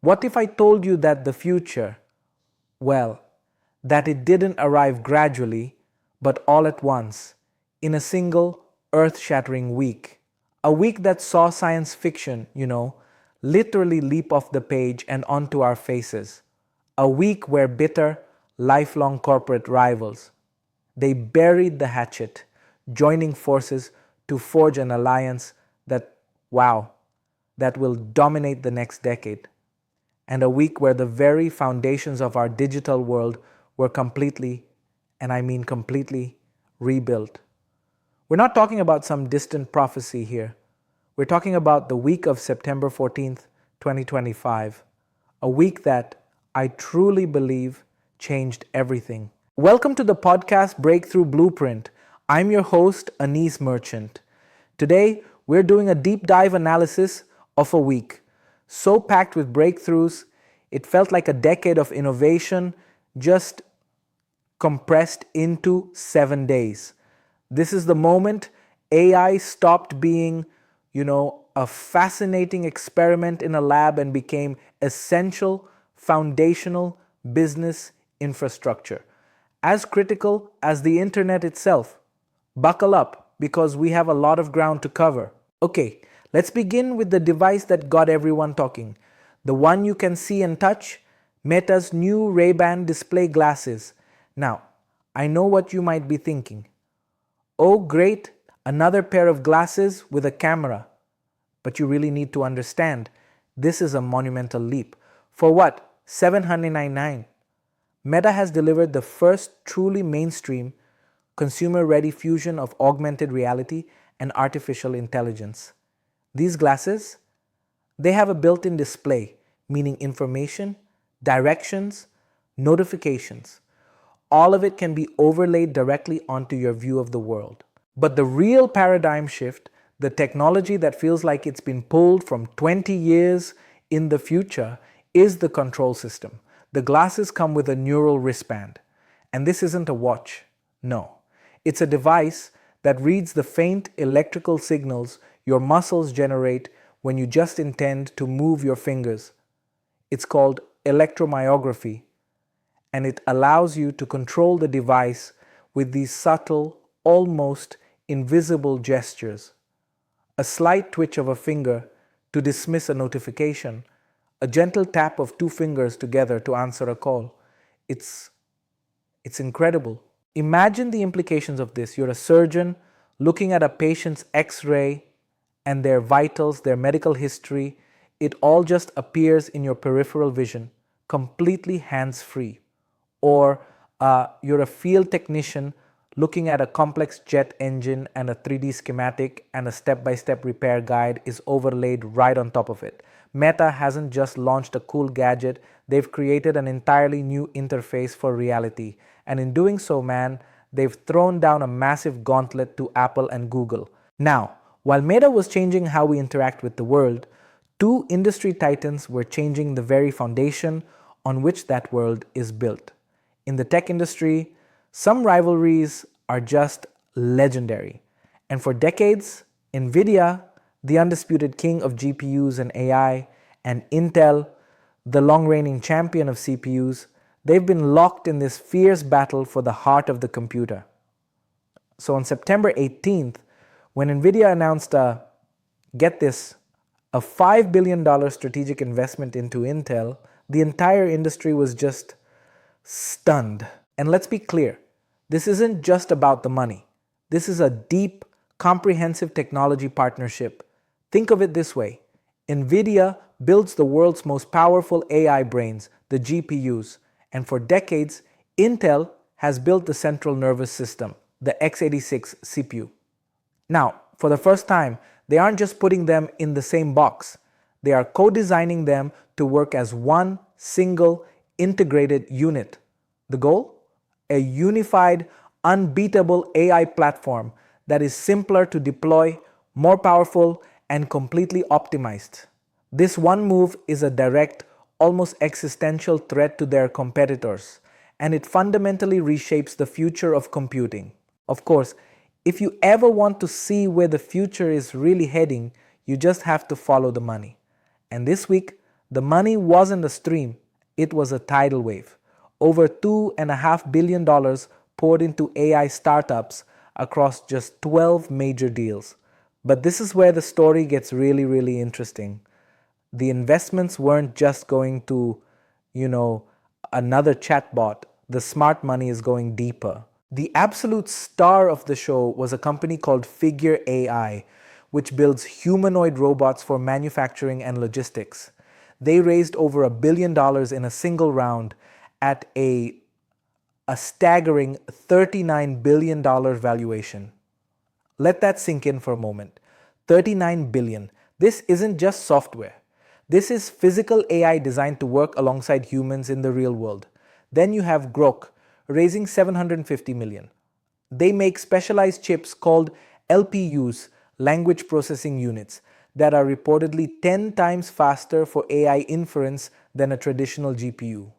What if I told you that the future, well, that it didn't arrive gradually, but all at once, in a single earth-shattering week? A week that saw science fiction, literally leap off the page and onto our faces. A week where bitter, lifelong corporate rivals, they buried the hatchet, joining forces to forge an alliance that, wow, that will dominate the next decade. And a week where the very foundations of our digital world were completely, and I mean completely, rebuilt. We're not talking about some distant prophecy here. We're talking about the week of September 14th, 2025. A week that I truly believe changed everything. Welcome to the podcast Breakthrough Blueprint. I'm your host, Anis Merchant. Today, we're doing a deep dive analysis of a week. So packed with breakthroughs, it felt like a decade of innovation just compressed into 7 days. This is the moment AI stopped being, a fascinating experiment in a lab and became essential, foundational business infrastructure. As critical as the internet itself. Buckle up, because we have a lot of ground to cover. Okay, let's begin with the device that got everyone talking. The one you can see and touch, Meta's new Ray-Ban display glasses. Now, I know what you might be thinking. Oh great, another pair of glasses with a camera. But you really need to understand, this is a monumental leap. For what? $799. Meta has delivered the first truly mainstream, consumer-ready fusion of augmented reality and artificial intelligence. These glasses, they have a built-in display, meaning information, directions, notifications. All of it can be overlaid directly onto your view of the world. But the real paradigm shift, the technology that feels like it's been pulled from 20 years in the future, is the control system. The glasses come with a neural wristband. And this isn't a watch. No. It's a device that reads the faint electrical signals your muscles generate when you just intend to move your fingers. It's called electromyography, and it allows you to control the device with these subtle, almost invisible gestures. A slight twitch of a finger to dismiss a notification, a gentle tap of two fingers together to answer a call. It's incredible. Imagine the implications of this. You're a surgeon looking at a patient's X-ray and their vitals, their medical history. It all just appears in your peripheral vision, completely hands-free. Or you're a field technician looking at a complex jet engine and a 3D schematic, and a step-by-step repair guide is overlaid right on top of it. Meta hasn't just launched a cool gadget, they've created an entirely new interface for reality. And in doing so, they've thrown down a massive gauntlet to Apple and Google. Now, while Meta was changing how we interact with the world, two industry titans were changing the very foundation on which that world is built. In the tech industry, some rivalries are just legendary. And for decades, Nvidia, the undisputed king of GPUs and AI, and Intel, the long-reigning champion of CPUs, they've been locked in this fierce battle for the heart of the computer. So on September 18th, when Nvidia announced get this, a $5 billion strategic investment into Intel, the entire industry was just stunned. And let's be clear, this isn't just about the money. This is a deep, comprehensive technology partnership. Think of it this way. Nvidia builds the world's most powerful AI brains, the GPUs. And for decades, Intel has built the central nervous system, the x86 CPU. Now, for the first time, they aren't just putting them in the same box. They are co-designing them to work as one single integrated unit. The goal? A unified, unbeatable AI platform that is simpler to deploy, more powerful, and completely optimized. This one move is a direct, almost existential threat to their competitors, and it fundamentally reshapes the future of computing. Of course, if you ever want to see where the future is really heading, you just have to follow the money. And this week, The money wasn't a stream, it was a tidal wave. Over $2.5 billion poured into AI startups across just 12 major deals. But this is where the story gets really, really interesting. The investments weren't just going to, another chatbot. The smart money is going deeper. The absolute star of the show was a company called Figure AI, which builds humanoid robots for manufacturing and logistics. They raised over $1 billion in a single round at a staggering $39 billion valuation. Let that sink in for a moment. 39 billion. This isn't just software. This is physical AI designed to work alongside humans in the real world. Then you have Grok, raising 750 million. They make specialized chips called LPUs, language processing units, that are reportedly 10 times faster for AI inference than a traditional GPU.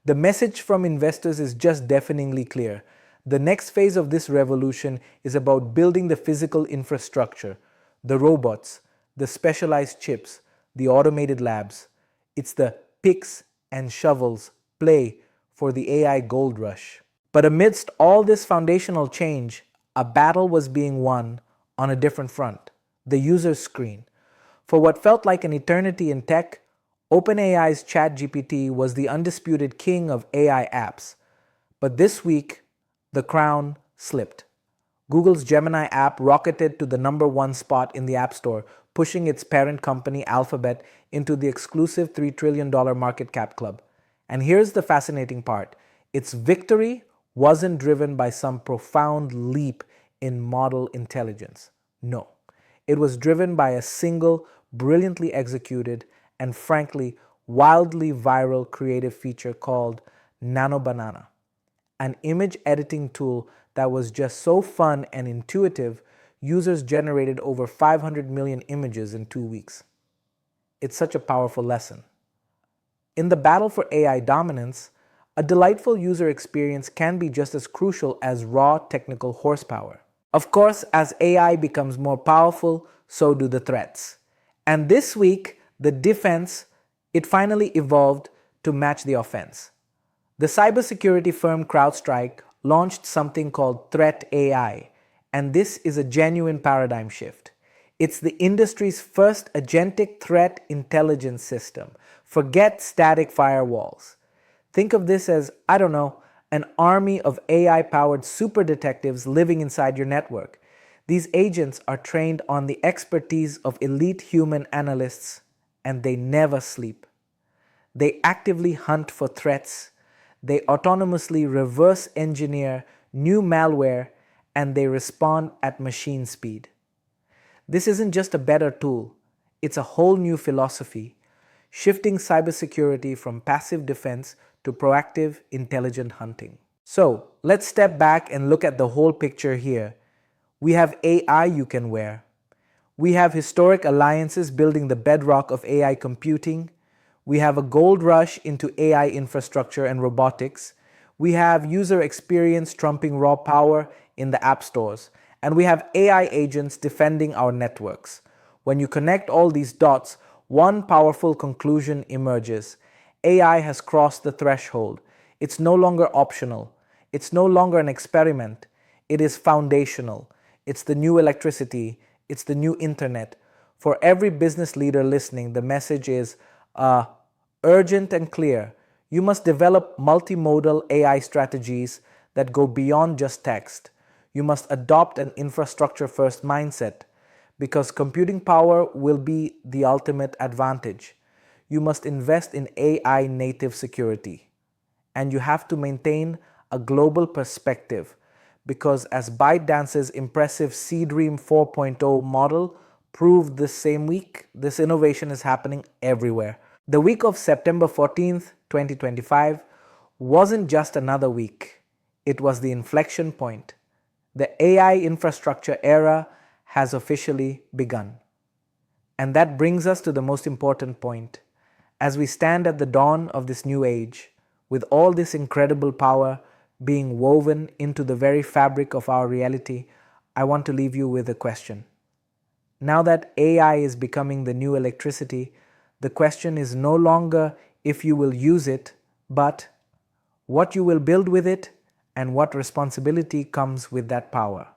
The message from investors is just deafeningly clear. The next phase of this revolution is about building the physical infrastructure, the robots, the specialized chips, the automated labs. It's the picks and shovels play for the AI gold rush. But amidst all this foundational change, a battle was being won on a different front, the user screen. For what felt like an eternity in tech, OpenAI's ChatGPT was the undisputed king of AI apps. But this week, the crown slipped. Google's Gemini app rocketed to the #1 spot in the App Store, pushing its parent company Alphabet into the exclusive $3 trillion market cap club. And here's the fascinating part. Its victory wasn't driven by some profound leap in model intelligence. No. It was driven by a single, brilliantly executed, and frankly, wildly viral creative feature called Nano Banana, an image editing tool that was just so fun and intuitive, users generated over 500 million images in 2 weeks. It's such a powerful lesson. In the battle for AI dominance, a delightful user experience can be just as crucial as raw technical horsepower. Of course, as AI becomes more powerful, so do the threats. And this week, the defense, it finally evolved to match the offense. The cybersecurity firm CrowdStrike launched something called Threat AI, and this is a genuine paradigm shift. It's the industry's first agentic threat intelligence system. Forget static firewalls. Think of this as, an army of AI-powered super detectives living inside your network. These agents are trained on the expertise of elite human analysts, and they never sleep. They actively hunt for threats. They autonomously reverse engineer new malware, and they respond at machine speed. This isn't just a better tool, it's a whole new philosophy, shifting cybersecurity from passive defense to proactive, intelligent hunting. So, let's step back and look at the whole picture here. We have AI you can wear. We have historic alliances building the bedrock of AI computing. We have a gold rush into AI infrastructure and robotics. We have user experience trumping raw power in the app stores. And we have AI agents defending our networks. When you connect all these dots, one powerful conclusion emerges. AI has crossed the threshold. It's no longer optional. It's no longer an experiment. It is foundational. It's the new electricity. It's the new internet. For every business leader listening, the message is urgent and clear. You must develop multimodal AI strategies that go beyond just text. You must adopt an infrastructure-first mindset because computing power will be the ultimate advantage. You must invest in AI native security. And you have to maintain a global perspective because as ByteDance's impressive Seedream 4.0 model proved this same week, this innovation is happening everywhere. The week of September 14th, 2025 wasn't just another week. It was the inflection point. The AI infrastructure era has officially begun. And that brings us to the most important point. As we stand at the dawn of this new age, with all this incredible power being woven into the very fabric of our reality, I want to leave you with a question. Now that AI is becoming the new electricity, The question is no longer if you will use it, but what you will build with it and what responsibility comes with that power.